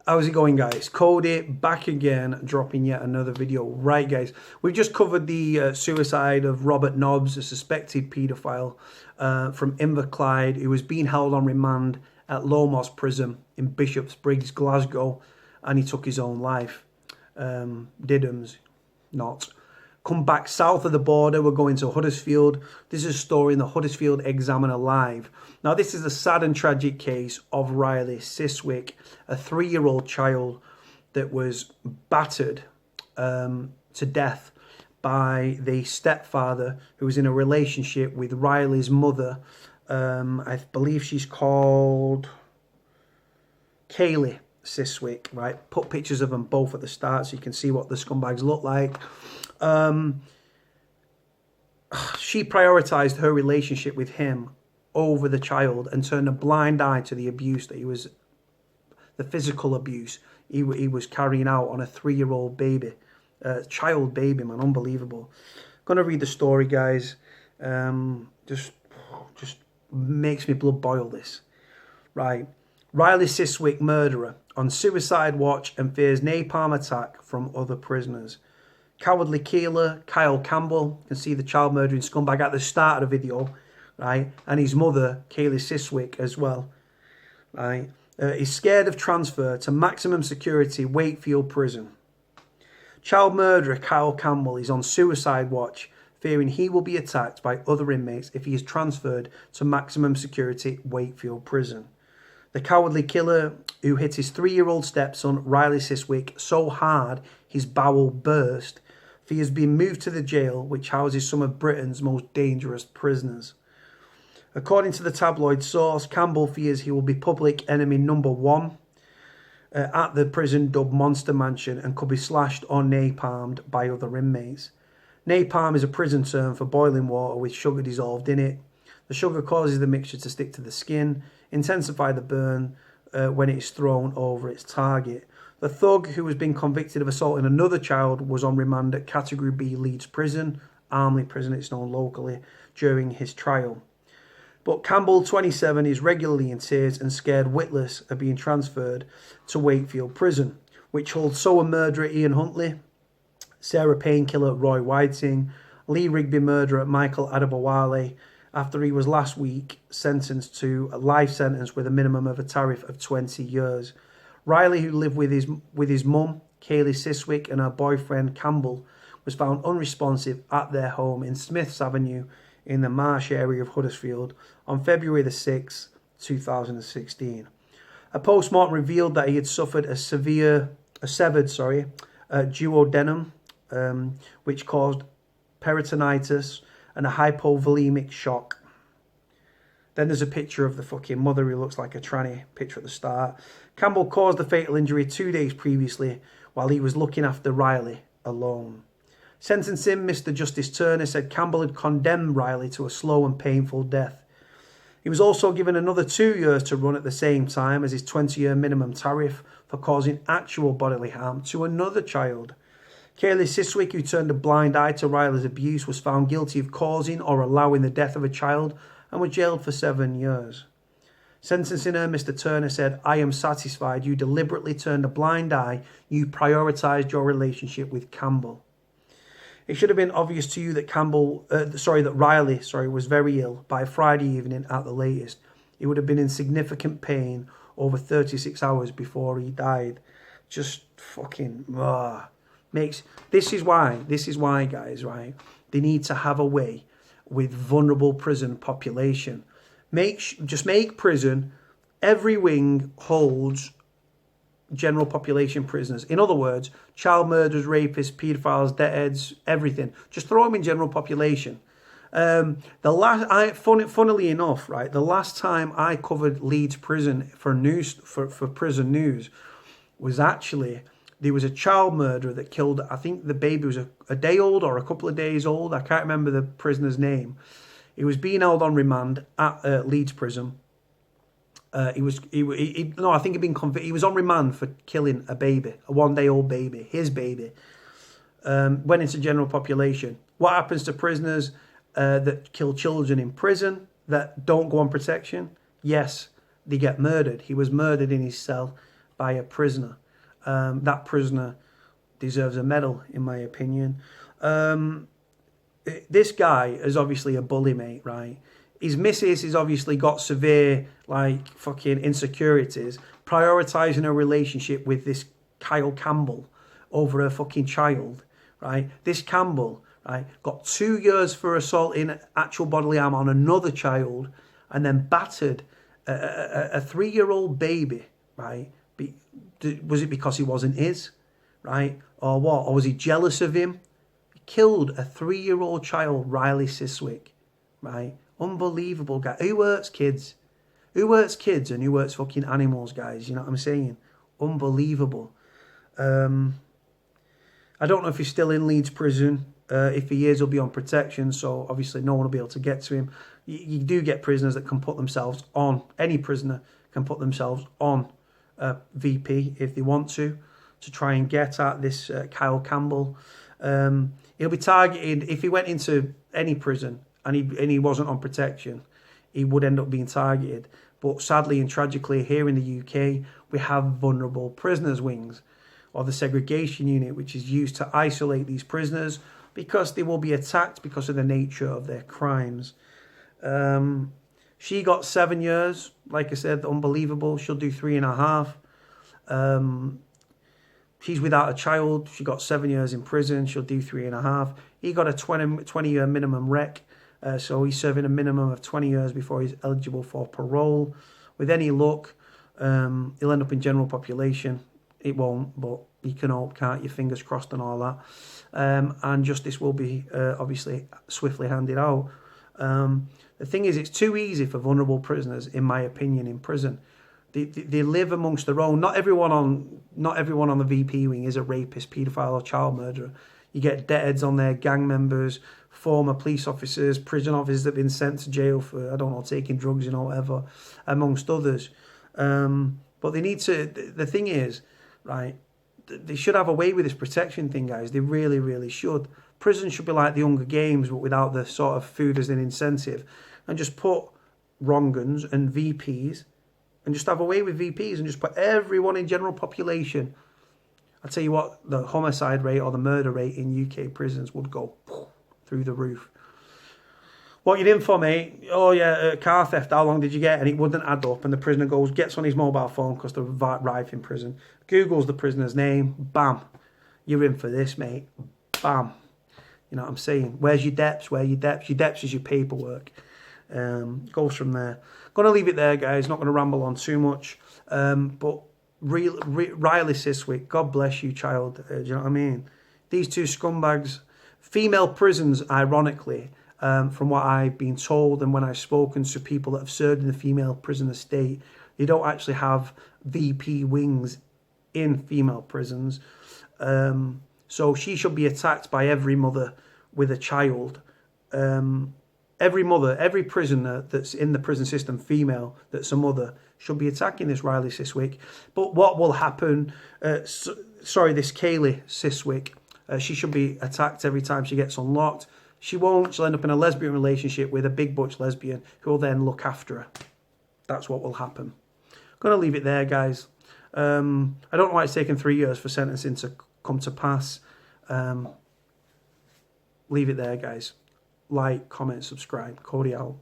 How's it going, guys? Cody back again, dropping yet another video. Right, guys, we've just covered the suicide of Robert Nobbs, a suspected paedophile from Inverclyde, who was being held on remand at Lomos Prison in Bishopsbriggs, Glasgow, and he took his own life. Didums, not. Come back south of the border, we're going to Huddersfield. This is a story in the Huddersfield Examiner Live. Now, this is a sad and tragic case of Riley Siswick, a 3-year-old child that was battered to death by the stepfather who was in a relationship with Riley's mother. I believe she's called Kayleigh Siswick, right? Put pictures of them both at the start so you can see what the scumbags look like. She prioritized her relationship with him over the child and turned a blind eye to the abuse that the physical abuse he was carrying out on a 3-year-old baby, child baby, man, unbelievable. Gonna read the story, guys. Just makes me blood boil, this. Right. Riley Siswick, murderer, on suicide watch and fears napalm attack from other prisoners. Cowardly killer Kyle Campbell, you can see the child murdering scumbag at the start of the video, right? And his mother, Kayleigh Siswick, as well, right? Is scared of transfer to maximum security Wakefield prison. Child murderer Kyle Campbell is on suicide watch, fearing he will be attacked by other inmates if he is transferred to maximum security Wakefield prison. The cowardly killer who hit his 3-year-old stepson, Riley Siswick, so hard his bowel burst, fears being moved to the jail, which houses some of Britain's most dangerous prisoners. According to the tabloid source, Campbell fears he will be public enemy number 1 at the prison dubbed Monster Mansion and could be slashed or napalmed by other inmates. Napalm is a prison term for boiling water with sugar dissolved in it. The sugar causes the mixture to stick to the skin, intensify the burn when it is thrown over its target. The thug, who has been convicted of assaulting another child, was on remand at Category B Leeds Prison, Armley Prison it's known locally, during his trial. But Campbell, 27, is regularly in tears and scared witless of being transferred to Wakefield Prison, which holds Sower murderer Ian Huntley, Sarah Painkiller Roy Whiting, Lee Rigby murderer Michael Adebowale, after he was last week sentenced to a life sentence with a minimum of a tariff of 20 years. Riley, who lived with his mum, Kayleigh Siswick, and her boyfriend Campbell, was found unresponsive at their home in Smiths Avenue in the Marsh area of Huddersfield on February the 6th, 2016. A post-mortem revealed that he had suffered a severed duodenum, which caused peritonitis and a hypovolemic shock. Then there's a picture of the fucking mother who looks like a tranny, picture at the start. Campbell caused the fatal injury 2 days previously while he was looking after Riley alone. Sentencing, Mr. Justice Turner said Campbell had condemned Riley to a slow and painful death. He was also given another 2 years to run at the same time as his 20-year minimum tariff for causing actual bodily harm to another child. Kayleigh Siswick, who turned a blind eye to Riley's abuse, was found guilty of causing or allowing the death of a child and was jailed for 7 years. Sentencing her, Mr. Turner said, "I am satisfied you deliberately turned a blind eye. You prioritised your relationship with Campbell. It should have been obvious to you that Riley was very ill by Friday evening at the latest. He would have been in significant pain over 36 hours before he died." Just fucking this is why, guys, right? They need to have a way with vulnerable prison population. Just make prison, every wing holds general population prisoners. In other words, child murderers, rapists, paedophiles, deadheads, everything. Just throw them in general population. Funnily enough, right, the last time I covered Leeds prison for prison news was actually, there was a child murderer that killed, I think the baby was a day old or a couple of days old. I can't remember the prisoner's name. He was being held on remand at Leeds prison. I think he'd been convicted. He was on remand for killing a baby, a 1-day-old baby, his baby. Went into general population. What happens to prisoners that kill children in prison that don't go on protection? Yes, they get murdered. He was murdered in his cell by a prisoner. That prisoner deserves a medal, in my opinion. This guy is obviously a bully, mate, right? His missus has obviously got severe, like, fucking insecurities, prioritising a relationship with this Kyle Campbell over her fucking child, right? This Campbell, right, got 2 years for assaulting actual bodily harm on another child and then battered a 3-year-old baby, right? Was it because he wasn't his, right? Or what? Or was he jealous of him? He killed a 3-year-old child, Riley Siswick, right? Unbelievable guy. Who hurts kids? Who hurts kids and who hurts fucking animals, guys? You know what I'm saying? Unbelievable. I don't know if he's still in Leeds prison. If he is, he'll be on protection, so obviously no one will be able to get to him. You do get prisoners that can put themselves on, any prisoner can put themselves on VP if they want to try and get at this Kyle Campbell. He'll be targeted, if he went into any prison and he wasn't on protection, he would end up being targeted. But sadly and tragically, here in the UK, we have vulnerable prisoners' wings, or the segregation unit, which is used to isolate these prisoners because they will be attacked because of the nature of their crimes. She got 7 years, like I said, unbelievable. She'll do 3.5. She's without a child. She got 7 years in prison. She'll do 3.5. He got a 20-year minimum rec. So he's serving a minimum of 20 years before he's eligible for parole. With any luck, he'll end up in general population. It won't, but you can hope, can't you? Fingers crossed and all that. And justice will be obviously swiftly handed out. The thing is, it's too easy for vulnerable prisoners, in my opinion, in prison. They live amongst their own. Not everyone on the VP wing is a rapist, paedophile, or child murderer. You get deadheads on there, gang members, former police officers, prison officers that have been sent to jail for, I don't know, taking drugs, whatever, amongst others. But they need to. The thing is, right, they should have a way with this protection thing, guys. They really, really should. Prison should be like the Hunger Games, but without the sort of food as an incentive, and just put wrong-uns and VPs, and just have a way with VPs, and just put everyone in general population. I'll tell you what, the homicide rate or the murder rate in UK prisons would go through the roof. What you in for, mate? Oh yeah, car theft. How long did you get? And it wouldn't add up. And the prisoner gets on his mobile phone because they're rife in prison. Googles the prisoner's name. Bam. You're in for this, mate. Bam. You know what I'm saying? Where's your deps? Where are your deps? Your deps is your paperwork. Goes from there. Going to leave it there, guys. Not going to ramble on too much. But Riley Siswick, God bless you, child. Do you know what I mean? These two scumbags. Female prisons, ironically, from what I've been told and when I've spoken to people that have served in the female prison estate, they don't actually have VP wings in female prisons. So she should be attacked by every mother with a child. Every mother, every prisoner that's in the prison system, female, that's a mother, should be attacking this Riley Siswick. But what will happen, this Kayleigh Siswick, she should be attacked every time she gets unlocked. She won't. She'll end up in a lesbian relationship with a big butch lesbian who will then look after her. That's what will happen. I'm going to leave it there, guys. I don't know why it's taken 3 years for sentencing to come to pass. Leave it there, guys. Like, comment, subscribe. Cody out.